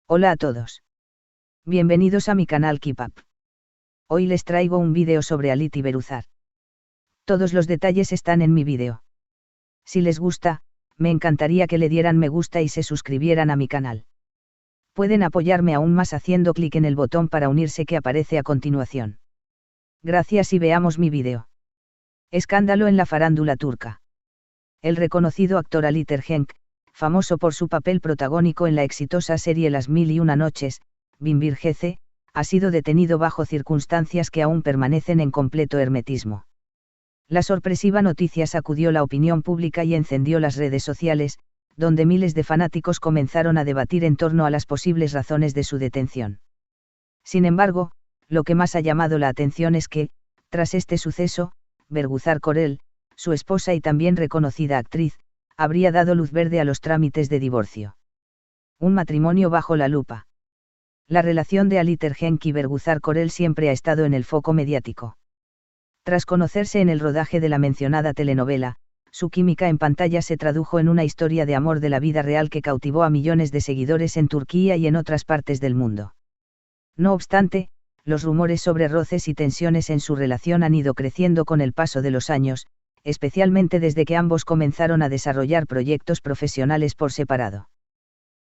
Hola a todos. Bienvenidos a mi canal Keep Up. Hoy les traigo un vídeo sobre Alit y Beruzar. Todos los detalles están en mi vídeo. Si les gusta, me encantaría que le dieran me gusta y se suscribieran a mi canal. Pueden apoyarme aún más haciendo clic en el botón para unirse que aparece a continuación. Gracias y veamos mi vídeo. Escándalo en la farándula turca. El reconocido actor Alit Ergenç, famoso por su papel protagónico en la exitosa serie Las Mil y Una Noches, Binbir Gece, ha sido detenido bajo circunstancias que aún permanecen en completo hermetismo. La sorpresiva noticia sacudió la opinión pública y encendió las redes sociales, donde miles de fanáticos comenzaron a debatir en torno a las posibles razones de su detención. Sin embargo, lo que más ha llamado la atención es que, tras este suceso, Berguzar Korel, su esposa y también reconocida actriz, habría dado luz verde a los trámites de divorcio. Un matrimonio bajo la lupa. La relación de Alit Ergenç y Berguzar Korel siempre ha estado en el foco mediático. Tras conocerse en el rodaje de la mencionada telenovela, su química en pantalla se tradujo en una historia de amor de la vida real que cautivó a millones de seguidores en Turquía y en otras partes del mundo. No obstante, los rumores sobre roces y tensiones en su relación han ido creciendo con el paso de los años, especialmente desde que ambos comenzaron a desarrollar proyectos profesionales por separado.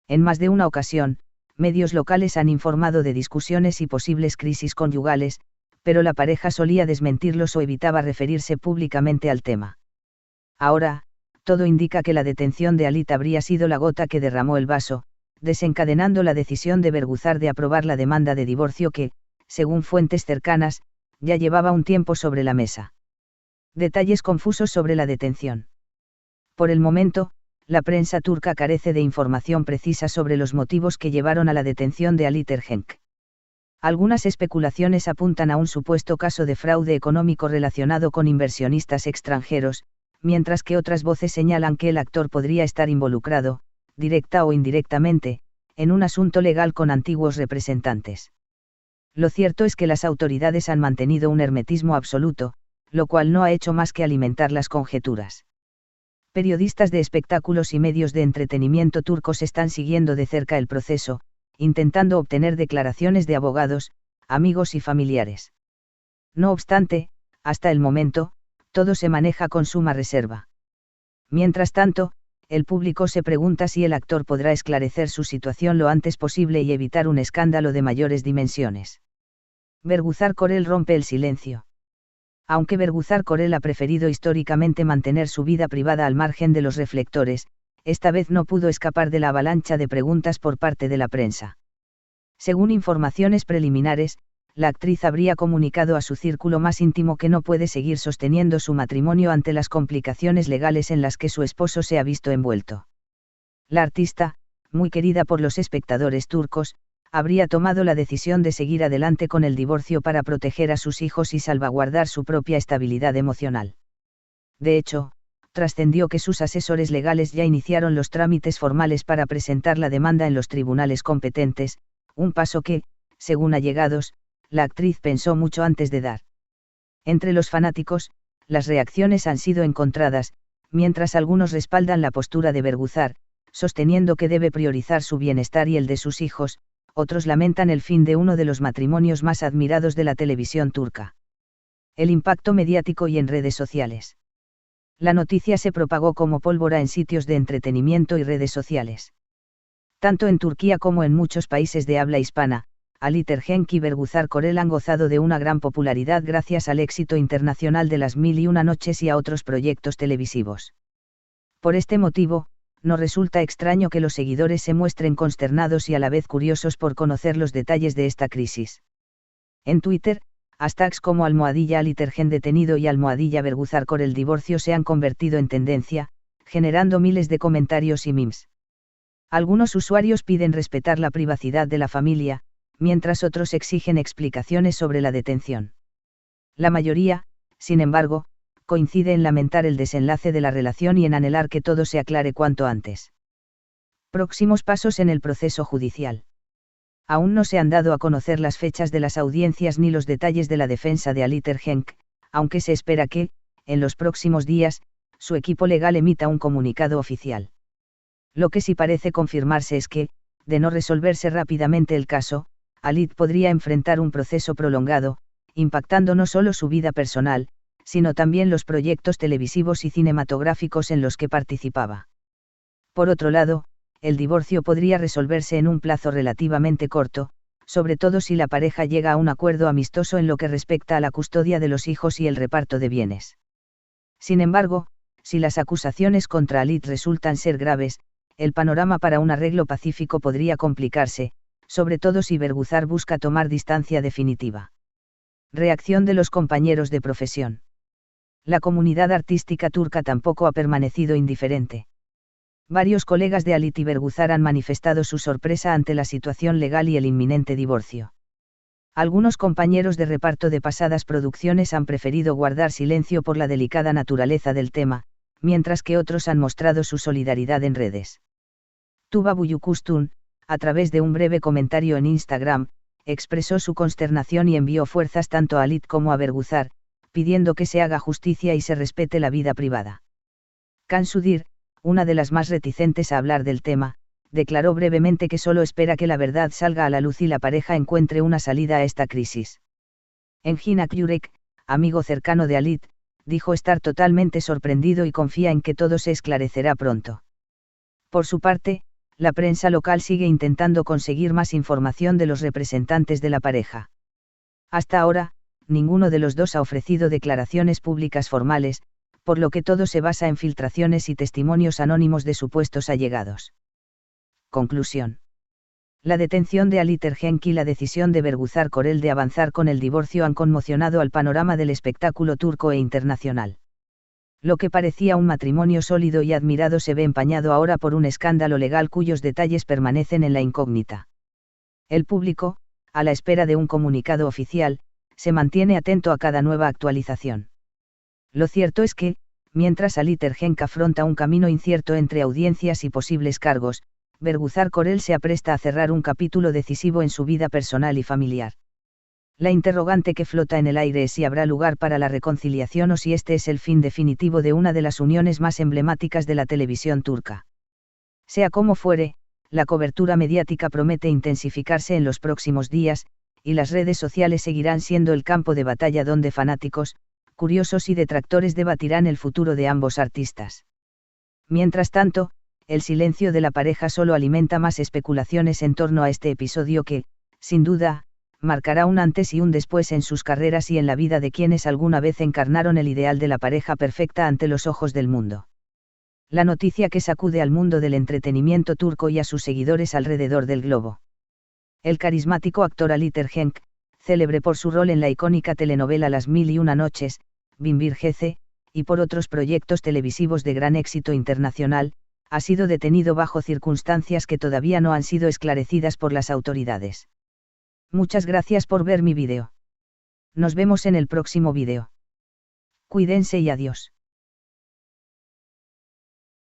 En más de una ocasión, medios locales han informado de discusiones y posibles crisis conyugales, pero la pareja solía desmentirlos o evitaba referirse públicamente al tema. Ahora, todo indica que la detención de Alit habría sido la gota que derramó el vaso, desencadenando la decisión de Berguzar de aprobar la demanda de divorcio que, según fuentes cercanas, ya llevaba un tiempo sobre la mesa. Detalles confusos sobre la detención. Por el momento, la prensa turca carece de información precisa sobre los motivos que llevaron a la detención de Alit Ergenç. Algunas especulaciones apuntan a un supuesto caso de fraude económico relacionado con inversionistas extranjeros, mientras que otras voces señalan que el actor podría estar involucrado, directa o indirectamente, en un asunto legal con antiguos representantes. Lo cierto es que las autoridades han mantenido un hermetismo absoluto, lo cual no ha hecho más que alimentar las conjeturas. Periodistas de espectáculos y medios de entretenimiento turcos están siguiendo de cerca el proceso, intentando obtener declaraciones de abogados, amigos y familiares. No obstante, hasta el momento, todo se maneja con suma reserva. Mientras tanto, el público se pregunta si el actor podrá esclarecer su situación lo antes posible y evitar un escándalo de mayores dimensiones. Berguzar Korel rompe el silencio. Aunque Berguzar Korel ha preferido históricamente mantener su vida privada al margen de los reflectores, esta vez no pudo escapar de la avalancha de preguntas por parte de la prensa. Según informaciones preliminares, la actriz habría comunicado a su círculo más íntimo que no puede seguir sosteniendo su matrimonio ante las complicaciones legales en las que su esposo se ha visto envuelto. La artista, muy querida por los espectadores turcos, habría tomado la decisión de seguir adelante con el divorcio para proteger a sus hijos y salvaguardar su propia estabilidad emocional. De hecho, trascendió que sus asesores legales ya iniciaron los trámites formales para presentar la demanda en los tribunales competentes, un paso que, según allegados, la actriz pensó mucho antes de dar. Entre los fanáticos, las reacciones han sido encontradas, mientras algunos respaldan la postura de Berguzar, sosteniendo que debe priorizar su bienestar y el de sus hijos, otros lamentan el fin de uno de los matrimonios más admirados de la televisión turca. El impacto mediático y en redes sociales. La noticia se propagó como pólvora en sitios de entretenimiento y redes sociales. Tanto en Turquía como en muchos países de habla hispana, Alit Ergenç y Berguzar Korel han gozado de una gran popularidad gracias al éxito internacional de Las Mil y Una Noches y a otros proyectos televisivos. Por este motivo, no resulta extraño que los seguidores se muestren consternados y a la vez curiosos por conocer los detalles de esta crisis. En Twitter, hashtags como #Alit Ergenç detenido y #Berguzar Korel divorcio se han convertido en tendencia, generando miles de comentarios y memes. Algunos usuarios piden respetar la privacidad de la familia, mientras otros exigen explicaciones sobre la detención. La mayoría, sin embargo, coincide en lamentar el desenlace de la relación y en anhelar que todo se aclare cuanto antes. Próximos pasos en el proceso judicial. Aún no se han dado a conocer las fechas de las audiencias ni los detalles de la defensa de Alit Ergenç, aunque se espera que, en los próximos días, su equipo legal emita un comunicado oficial. Lo que sí parece confirmarse es que, de no resolverse rápidamente el caso, Alit podría enfrentar un proceso prolongado, impactando no solo su vida personal, sino también los proyectos televisivos y cinematográficos en los que participaba. Por otro lado, el divorcio podría resolverse en un plazo relativamente corto, sobre todo si la pareja llega a un acuerdo amistoso en lo que respecta a la custodia de los hijos y el reparto de bienes. Sin embargo, si las acusaciones contra Alit resultan ser graves, el panorama para un arreglo pacífico podría complicarse, sobre todo si Berguzar busca tomar distancia definitiva. Reacción de los compañeros de profesión. La comunidad artística turca tampoco ha permanecido indiferente. Varios colegas de Alit y Berguzar han manifestado su sorpresa ante la situación legal y el inminente divorcio. Algunos compañeros de reparto de pasadas producciones han preferido guardar silencio por la delicada naturaleza del tema, mientras que otros han mostrado su solidaridad en redes. Tuba Büyüküstün, a través de un breve comentario en Instagram, expresó su consternación y envió fuerzas tanto a Alit como a Berguzar, pidiendo que se haga justicia y se respete la vida privada. Kansudir, una de las más reticentes a hablar del tema, declaró brevemente que solo espera que la verdad salga a la luz y la pareja encuentre una salida a esta crisis. Engin Akyurek, amigo cercano de Alit, dijo estar totalmente sorprendido y confía en que todo se esclarecerá pronto. Por su parte, la prensa local sigue intentando conseguir más información de los representantes de la pareja. Hasta ahora, ninguno de los dos ha ofrecido declaraciones públicas formales, por lo que todo se basa en filtraciones y testimonios anónimos de supuestos allegados. Conclusión. La detención de Alit Ergenç y la decisión de Berguzar Korel de avanzar con el divorcio han conmocionado al panorama del espectáculo turco e internacional. Lo que parecía un matrimonio sólido y admirado se ve empañado ahora por un escándalo legal cuyos detalles permanecen en la incógnita. El público, a la espera de un comunicado oficial, se mantiene atento a cada nueva actualización. Lo cierto es que, mientras Alit Ergenç afronta un camino incierto entre audiencias y posibles cargos, Berguzar Korel se apresta a cerrar un capítulo decisivo en su vida personal y familiar. La interrogante que flota en el aire es si habrá lugar para la reconciliación o si este es el fin definitivo de una de las uniones más emblemáticas de la televisión turca. Sea como fuere, la cobertura mediática promete intensificarse en los próximos días, y las redes sociales seguirán siendo el campo de batalla donde fanáticos, curiosos y detractores debatirán el futuro de ambos artistas. Mientras tanto, el silencio de la pareja solo alimenta más especulaciones en torno a este episodio que, sin duda, marcará un antes y un después en sus carreras y en la vida de quienes alguna vez encarnaron el ideal de la pareja perfecta ante los ojos del mundo. La noticia que sacude al mundo del entretenimiento turco y a sus seguidores alrededor del globo. El carismático actor Alit Ergenç, célebre por su rol en la icónica telenovela Las Mil y Una Noches, Binbir Gece, y por otros proyectos televisivos de gran éxito internacional, ha sido detenido bajo circunstancias que todavía no han sido esclarecidas por las autoridades. Muchas gracias por ver mi vídeo. Nos vemos en el próximo vídeo. Cuídense y adiós.